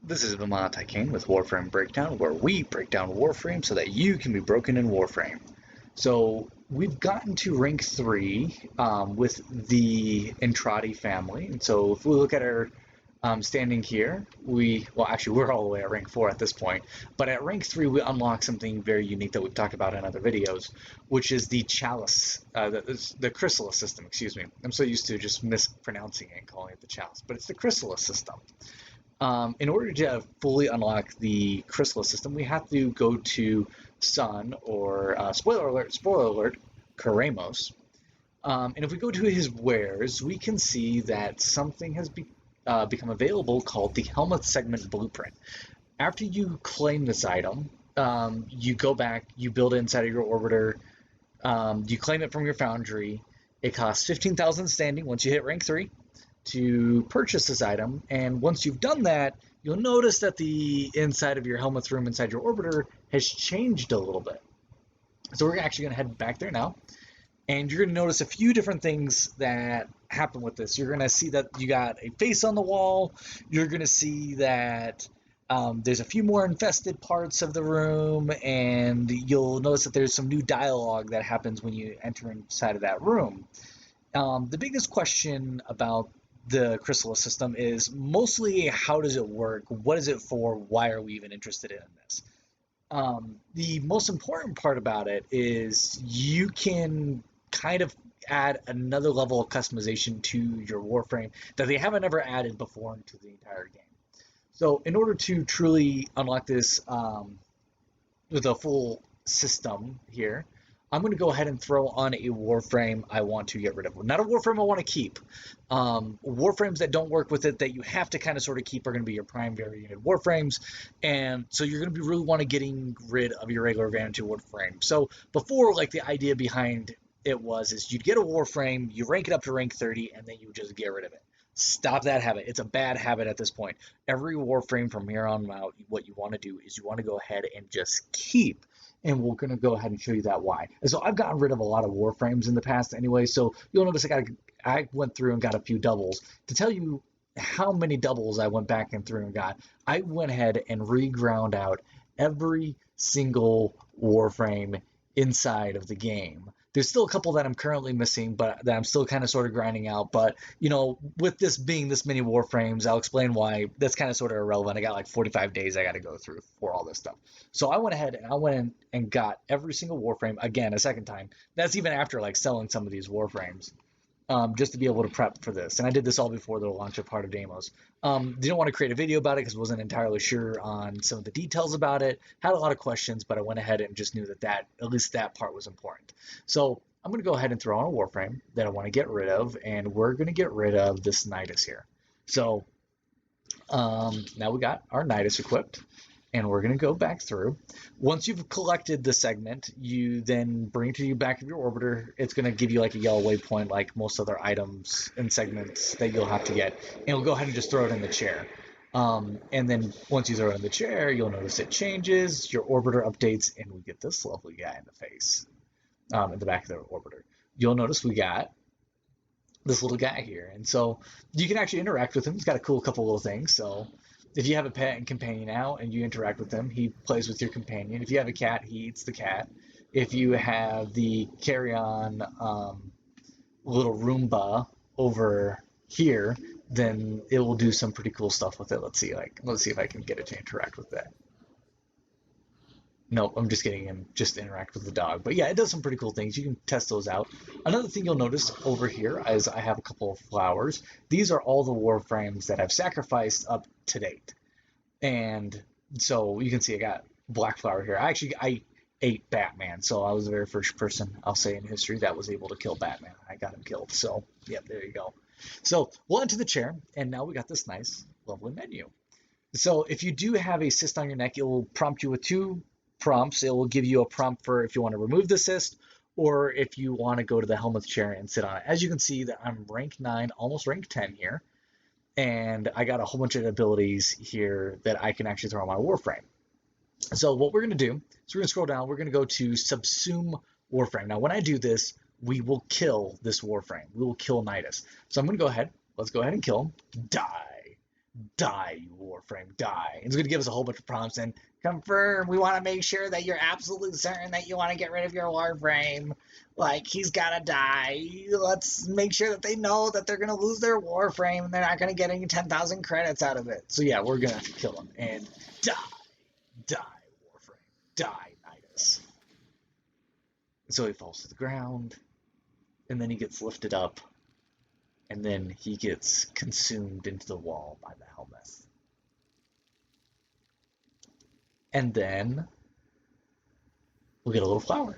This is Vermont Tycoon with Warframe Breakdown, where we break down Warframe so that you can be broken in Warframe. So we've gotten to rank 3 with the Entrati family. And so if we look at our standing here, we're all the way at rank 4 at this point. But at rank 3, we unlock something very unique that we've talked about in other videos, which is the Chalice, the Chrysalis system, excuse me. I'm so used to just mispronouncing it and calling it the Chalice, but it's the Chrysalis system. In order to fully unlock the Chrysalis system, we have to go to Sun, or spoiler alert, Karamos. And if we go to his wares, we can see that something has become available called the Helminth Segment Blueprint. After you claim this item, you go back, you build it inside of your orbiter, you claim it from your foundry. It costs 15,000 standing once you hit rank 3 to purchase this item, and once you've done that, you'll notice that the inside of your Helminth room inside your orbiter has changed a little bit. So we're actually going to head back there now, and you're going to notice a few different things that happen with this. You're going to see that you got a face on the wall. You're going to see that there's a few more infested parts of the room, and you'll notice that there's some new dialogue that happens when you enter inside of that room. The biggest question about the Chrysalis system is mostly how does it work, what is it for, why are we even interested in this? The most important part about it is you can kind of add another level of customization to your Warframe that they haven't ever added before into the entire game. So in order to truly unlock this with a full system here, I'm going to go ahead and throw on a Warframe I want to get rid of. Not a Warframe I want to keep. Warframes that don't work with it that you have to kind of sort of keep are going to be your prime variated Warframes. And so you're going to be really want to getting rid of your regular Vanity Warframe. So before, like, the idea behind it is you'd get a Warframe, you rank it up to rank 30, and then you just get rid of it. Stop that habit. It's a bad habit at this point. Every Warframe from here on out, what you want to do is you want to go ahead and just keep. And we're going to go ahead and show you that why. And so I've gotten rid of a lot of Warframes in the past anyway, so you'll notice I went through and got a few doubles. To tell you how many doubles I went back and through and got, I went ahead and re-ground out every single Warframe inside of the game. There's still a couple that I'm currently missing, but that I'm still kind of sort of grinding out. But, you know, with this being this many Warframes, I'll explain why that's kind of sort of irrelevant. I got like 45 days I got to go through for all this stuff. So I went ahead and I went in and got every single Warframe again a second time. That's even after like selling some of these Warframes. Just to be able to prep for this. And I did this all before the launch of Heart of Deimos. Didn't want to create a video about it because I wasn't entirely sure on some of the details about it. Had a lot of questions, but I went ahead and just knew that at least that part was important. So I'm going to go ahead and throw on a Warframe that I want to get rid of, and we're going to get rid of this Nidus here. So now we got our Nidus equipped. And we're going to go back through. Once you've collected the segment, you then bring it to the back of your orbiter. It's going to give you like a yellow waypoint like most other items and segments that you'll have to get. And we'll go ahead and just throw it in the chair. And then once you throw it in the chair, you'll notice it changes, your orbiter updates, and we get this lovely guy in the face in the back of the orbiter. You'll notice we got this little guy here. And so you can actually interact with him. He's got a cool couple little things. So if you have a pet and companion out and you interact with him, he plays with your companion. If you have a cat, he eats the cat. If you have the carry-on little Roomba over here, then it will do some pretty cool stuff with it. Let's see if I can get it to interact with that. No, I'm just getting him just to interact with the dog. But yeah, it does some pretty cool things. You can test those out. Another thing you'll notice over here is I have a couple of flowers. These are all the Warframes that I've sacrificed up to date. And so you can see I got black flower here. I ate Batman, so I was the very first person, I'll say, in history that was able to kill Batman. I got him killed. So, yep, there you go. So we'll enter the chair, and now we got this nice, lovely menu. So if you do have a cyst on your neck, it will prompt you with two prompts. It will give you a prompt for if you want to remove the cyst or if you want to go to the Helminth chair and sit on it. As you can see, that I'm rank 9, almost rank 10 here, and I got a whole bunch of abilities here that I can actually throw on my Warframe. So what we're going to do is we're going to scroll down. We're going to go to Subsume Warframe. Now, when I do this, we will kill this Warframe. We will kill Nidus. So I'm going to go ahead. Let's go ahead and kill him. Die. Die, you Warframe, die. It's going to give us a whole bunch of prompts and confirm. We want to make sure that you're absolutely certain that you want to get rid of your Warframe. Like, he's got to die. Let's make sure that they know that they're going to lose their Warframe and they're not going to get any 10,000 credits out of it. So, yeah, we're going to kill him. And die. Die, Warframe. Die, Nidus. So he falls to the ground. And then he gets lifted up. And then he gets consumed into the wall by the Helminth. And then we'll get a little flower.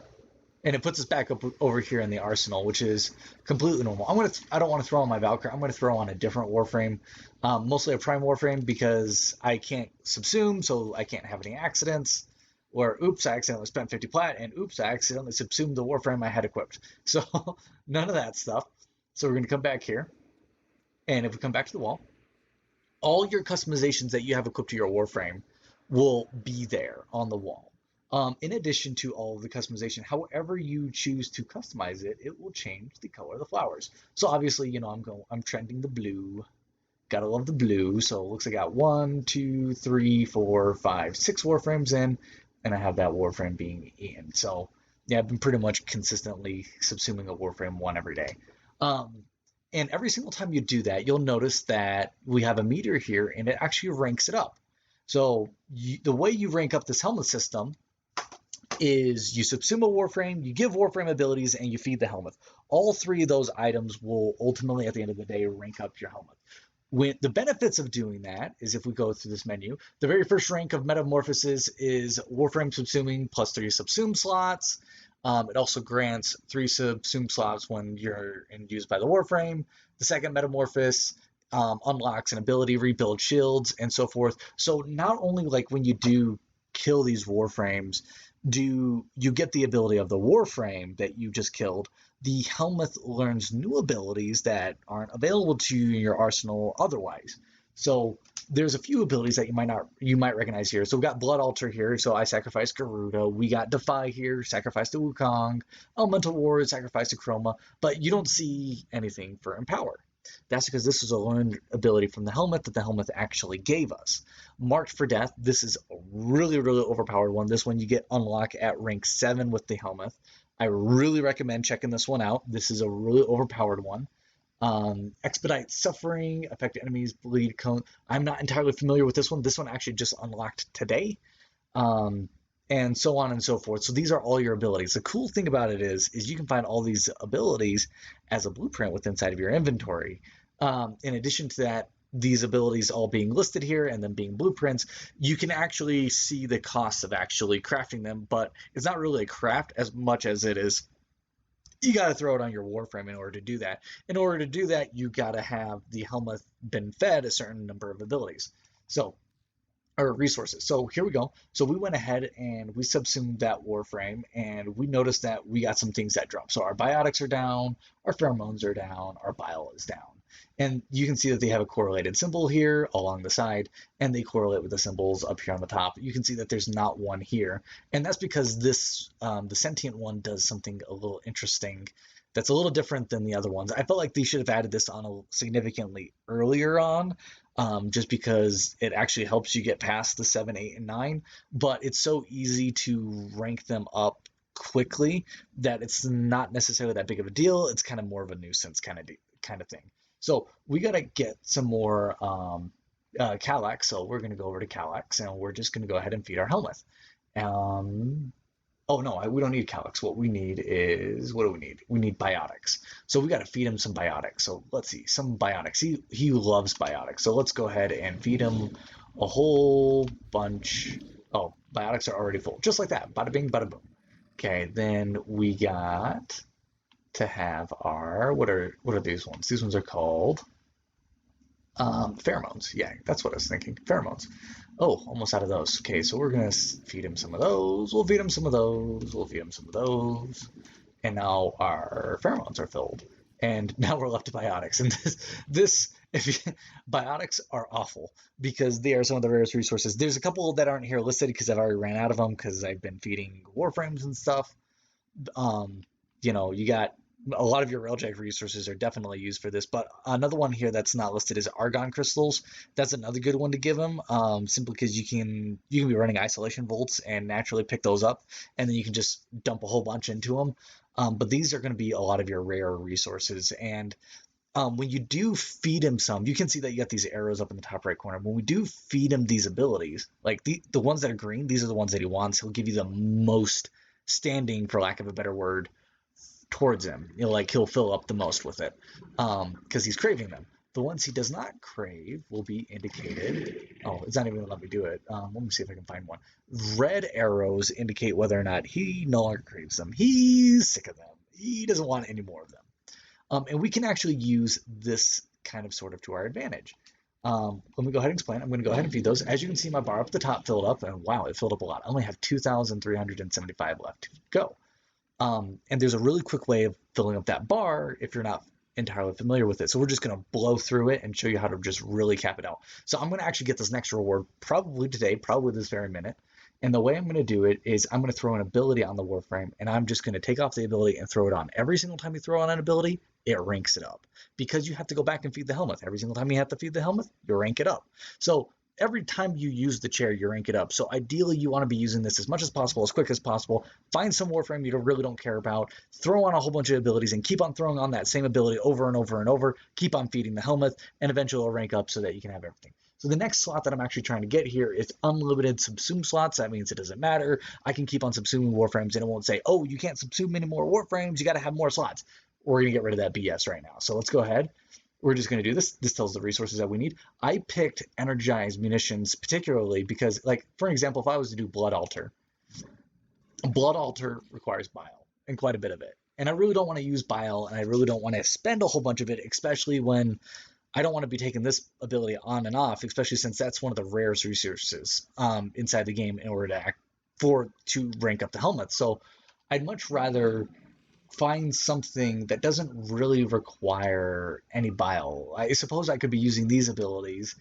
And it puts us back up over here in the arsenal, which is completely normal. I don't want to throw on my Valkyrie. I'm going to throw on a different Warframe, mostly a Prime Warframe, because I can't subsume, so I can't have any accidents. Or, oops, I accidentally spent 50 plat, and oops, I accidentally subsumed the Warframe I had equipped. So, none of that stuff. So we're going to come back here. And if we come back to the wall, all your customizations that you have equipped to your Warframe will be there on the wall. In addition to all of the customization, however you choose to customize it, it will change the color of the flowers. So obviously, I'm trending the blue. Gotta love the blue. So it looks like I got 1, 2, 3, 4, 5, 6 Warframes in, and I have that Warframe being in. So yeah, I've been pretty much consistently subsuming a Warframe 1 every day. And every single time you do that, you'll notice that we have a meter here, and it actually ranks it up. So the way you rank up this Helminth system is you subsume a Warframe, you give Warframe abilities, and you feed the Helminth. All 3 of those items will ultimately, at the end of the day, rank up your Helminth. The benefits of doing that is, if we go through this menu, the very first rank of Metamorphosis is Warframe subsuming plus 3 subsume slots. It also grants 3 subsume slots when you're used by the Warframe. The second Metamorphosis unlocks an ability, rebuild shields, and so forth. So not only like when you do kill these Warframes, do you get the ability of the Warframe that you just killed, the Helminth learns new abilities that aren't available to you in your arsenal otherwise. So there's a few abilities that you might recognize here. So we've got Blood Altar here, so I sacrifice Garuda. We got Defy here, sacrifice to Wukong. Elemental Ward, sacrifice to Chroma. But you don't see anything for Empower. That's because this is a learned ability from the Helminth that the Helminth actually gave us. Marked for Death, this is a really, really overpowered one. This one you get unlocked at rank 7 with the Helminth. I really recommend checking this one out. This is a really overpowered one. Expedite Suffering, affect enemies, bleed cone. I'm not entirely familiar with this one. This one actually just unlocked today. And so on and so forth. So these are all your abilities. The cool thing about it is you can find all these abilities as a blueprint within inside of your inventory. In addition to that, these abilities all being listed here and then being blueprints, you can actually see the cost of actually crafting them, but it's not really a craft as much as it is you got to throw it on your Warframe in order to do that. In order to do that, you got to have the Helminth been fed a certain number of abilities. Or resources. So here we go. So we went ahead and we subsumed that Warframe, and we noticed that we got some things that drop. So our biotics are down, our pheromones are down, our bile is down. And you can see that they have a correlated symbol here along the side, and they correlate with the symbols up here on the top. You can see that there's not one here. And that's because this, the sentient one does something a little interesting that's a little different than the other ones. I felt like they should have added this on significantly earlier on, just because it actually helps you get past the 7, 8, and 9. But it's so easy to rank them up quickly that it's not necessarily that big of a deal. It's kind of more of a nuisance kind of thing. So we got to get some more Calyx. So we're going to go over to Calyx, and we're just going to go ahead and feed our Helminth. Oh, no, we don't need Calyx. What we need is, what do we need? We need biotics. So we got to feed him some biotics. So let's see, some biotics. He loves biotics. So let's go ahead and feed him a whole bunch. Oh, biotics are already full. Just like that. Bada bing, bada boom. Okay, then we got to have our, what are these ones? These ones are called pheromones. Yeah, that's what I was thinking. Pheromones. Oh, almost out of those. Okay, so we're going to feed him some of those. We'll feed him some of those. We'll feed him some of those. And now our pheromones are filled. And now we're left to biotics. And biotics are awful because they are some of the rarest resources. There's a couple that aren't here listed because I've already ran out of them because I've been feeding Warframes and stuff. You got a lot of your railjack resources are definitely used for this. But another one here that's not listed is argon crystals. That's another good one to give him, simply because you can be running isolation volts and naturally pick those up, and then you can just dump a whole bunch into them. But these are going to be a lot of your rare resources, and when you do feed him some, you can see that you got these arrows up in the top right corner. When we do feed him these abilities, like the ones that are green, these are the ones that he wants. He'll give you the most standing, for lack of a better word, towards him. Like he'll fill up the most with it, because he's craving them. The ones he does not crave will be indicated. Oh, it's not even gonna let me do it. Let me see if I can find one. Red arrows indicate whether or not he no longer craves them. He's sick of them. He doesn't want any more of them. And we can actually use this kind of sort of to our advantage. Let me go ahead and explain. I'm going to go ahead and feed those. As you can see, my bar up at the top filled up, and wow, it filled up a lot. I only have 2,375 left to go. And there's a really quick way of filling up that bar if you're not entirely familiar with it. So we're just going to blow through it and show you how to just really cap it out. So I'm going to actually get this next reward probably today, probably this very minute. And the way I'm going to do it is I'm going to throw an ability on the Warframe, and I'm just going to take off the ability and throw it on. Every single time you throw on an ability, it ranks it up. Because you have to go back and feed the Helminth. Every single time you have to feed the Helminth, you rank it up. So every time you use the chair, you rank it up. So ideally, you want to be using this as much as possible, as quick as possible. Find some Warframe you really don't care about, throw on a whole bunch of abilities, and keep on throwing on that same ability over and over and over. Keep on feeding the Helminth, and eventually it'll rank up so that you can have everything. So the next slot that I'm actually trying to get here is unlimited subsume slots. That means it doesn't matter. I can keep on subsuming Warframes, and it won't say, oh, you can't subsume any more Warframes. You got to have more slots. We're going to get rid of that BS right now. So let's go ahead. We're just going to do this. This tells the resources that we need. I picked energized munitions particularly because, like, for example, if I was to do Blood Altar requires bile and quite a bit of it. And I really don't want to use bile, and I really don't want to spend a whole bunch of it, especially when I don't want to be taking this ability on and off, especially since that's one of the rarest resources inside the game in order to rank up the Helminth. So I'd much rather find something that doesn't really require any bile. I suppose I could be using these abilities.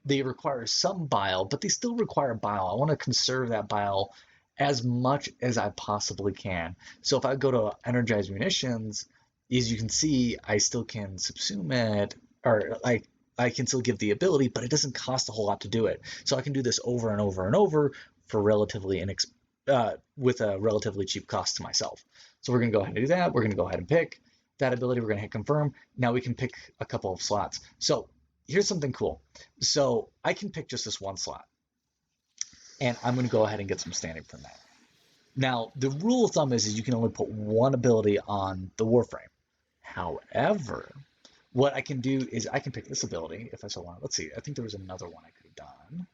They require some bile, but they still require bile. I want to conserve that bile as much as I possibly can. So if I go to energized munitions, as you can see, I still can subsume it, or like I can still give the ability, but it doesn't cost a whole lot to do it. So I can do this over and over and over for with a relatively cheap cost to myself. So we're going to go ahead and do that. We're going to go ahead and pick that ability. We're going to hit confirm. Now we can pick a couple of slots. So here's something cool. So I can pick just this one slot, and I'm going to go ahead and get some standing from that. Now, the rule of thumb is you can only put one ability on the Warframe. However, what I can do is I can pick this ability if I so want. Let's see. I think there was another one I could have done.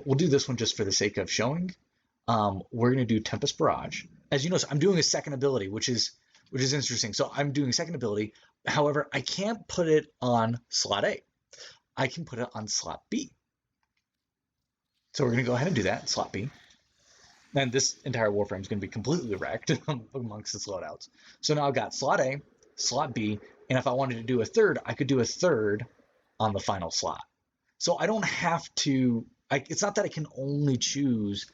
We'll do this one just for the sake of showing. We're going to do Tempest Barrage. As you notice, I'm doing a second ability, which is interesting. So I'm doing a second ability. However, I can't put it on slot A. I can put it on slot B. So we're going to go ahead and do that, slot B. And this entire Warframe is going to be completely wrecked amongst the loadouts. So now I've got slot A, slot B, and if I wanted to do a third, I could do a third on the final slot. So I don't have to, it's not that I can only choose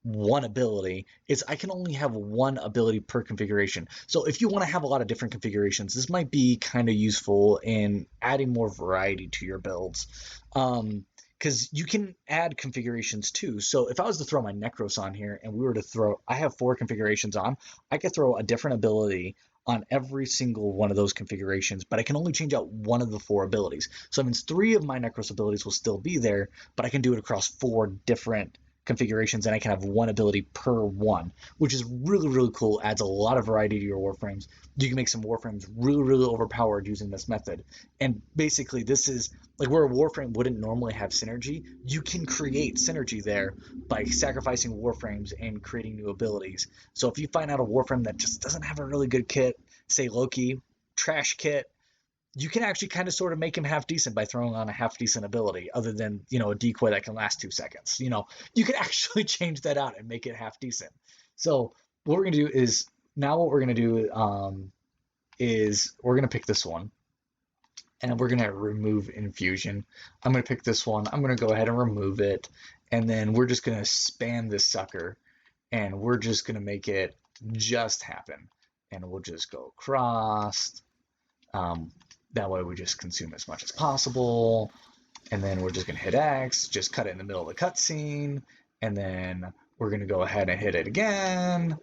one ability. I can only have one ability per configuration. So if you want to have a lot of different configurations, this might be kind of useful in adding more variety to your builds. Because you can add configurations too. So if I was to throw my Necros on here and we were to throw, I have 4 configurations on, I could throw a different ability on every single one of those configurations, but I can only change out one of the 4 abilities. So that means 3 of my Necros abilities will still be there, but I can do it across 4 different configurations, and I can have one ability per one, which is really, really cool. Adds a lot of variety to your Warframes. You can make some Warframes really, really overpowered using this method. And basically, this is like where a Warframe wouldn't normally have synergy. You can create synergy there by sacrificing Warframes and creating new abilities. So if you find out a Warframe that just doesn't have a really good kit, say Loki, trash kit, you can actually kind of sort of make him half decent by throwing on a half decent ability other than, a decoy that can last 2 seconds. You can actually change that out and make it half decent. So what we're going to do is we're going to pick this one and we're going to remove infusion. I'm going to pick this one. I'm going to go ahead and remove it. And then we're just going to spam this sucker and we're just going to make it just happen. and we'll just go across. That way we just consume as much as possible. And then we're just going to hit X, just cut it in the middle of the cutscene. And then we're going to go ahead and hit it again.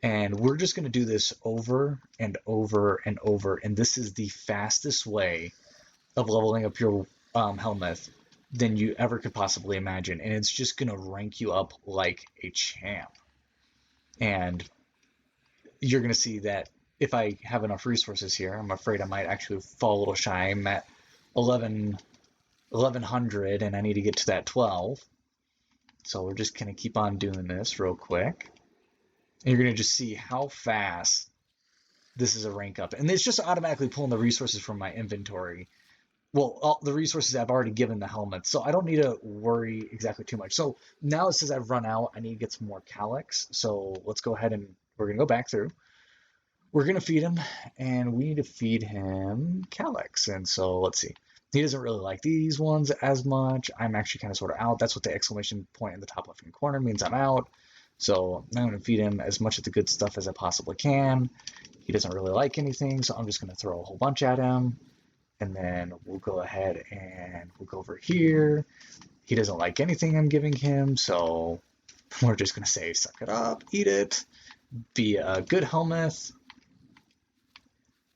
And we're just going to do this over and over and over. And this is the fastest way of leveling up your Helminth than you ever could possibly imagine. And it's just going to rank you up like a champ. And you're going to see that if I have enough resources here, I'm afraid I might actually fall a little shy. I'm at 1100 and I need to get to that 12. So we're just going to keep on doing this real quick. And you're going to just see how fast this is a rank up. And it's just automatically pulling the resources from my inventory. Well, all the resources I've already given the Helminth, so I don't need to worry exactly too much. So now it says I've run out. I need to get some more calyx. So let's go ahead and we're going to go back through. We're going to feed him, and we need to feed him calyx. And so let's see. He doesn't really like these ones as much. I'm actually kind of sort of out. That's what the exclamation point in the top left-hand corner means. I'm out. So I'm going to feed him as much of the good stuff as I possibly can. He doesn't really like anything, so I'm just going to throw a whole bunch at him. And then we'll go ahead and we'll go over here. He doesn't like anything I'm giving him, so we're just going to say, suck it up, eat it, be a good Helminth,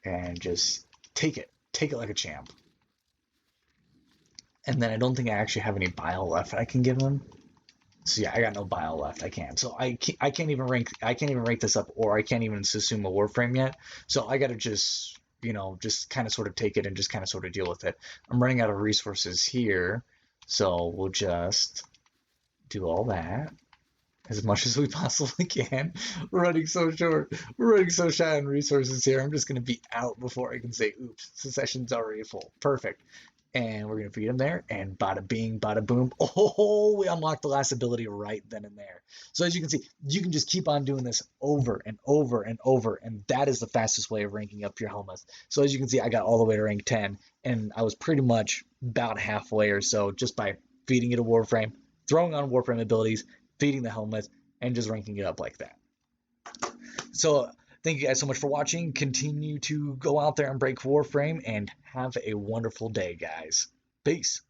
and just take it like a champ. And then I don't think I actually have any bile left I can give him. So yeah, I got no bile left. I can't. So I can't even rank this up, or I can't even assume a Warframe yet. So I got to just just kind of sort of take it and just kind of sort of deal with it. I'm running out of resources here, so we'll just do all that as much as we possibly can. We're running so short. We're running so shy on resources here. I'm just going to be out before I can say, oops, the session's already full. Perfect. And we're going to feed him there, and bada bing, bada boom. Oh, we unlocked the last ability right then and there. So as you can see, you can just keep on doing this over and over and over, and that is the fastest way of ranking up your Helminth. So as you can see, I got all the way to rank 10, and I was pretty much about halfway or so just by feeding it a Warframe, throwing on Warframe abilities, feeding the Helminth, and just ranking it up like that. So thank you guys so much for watching. Continue to go out there and break Warframe, and have a wonderful day, guys. Peace.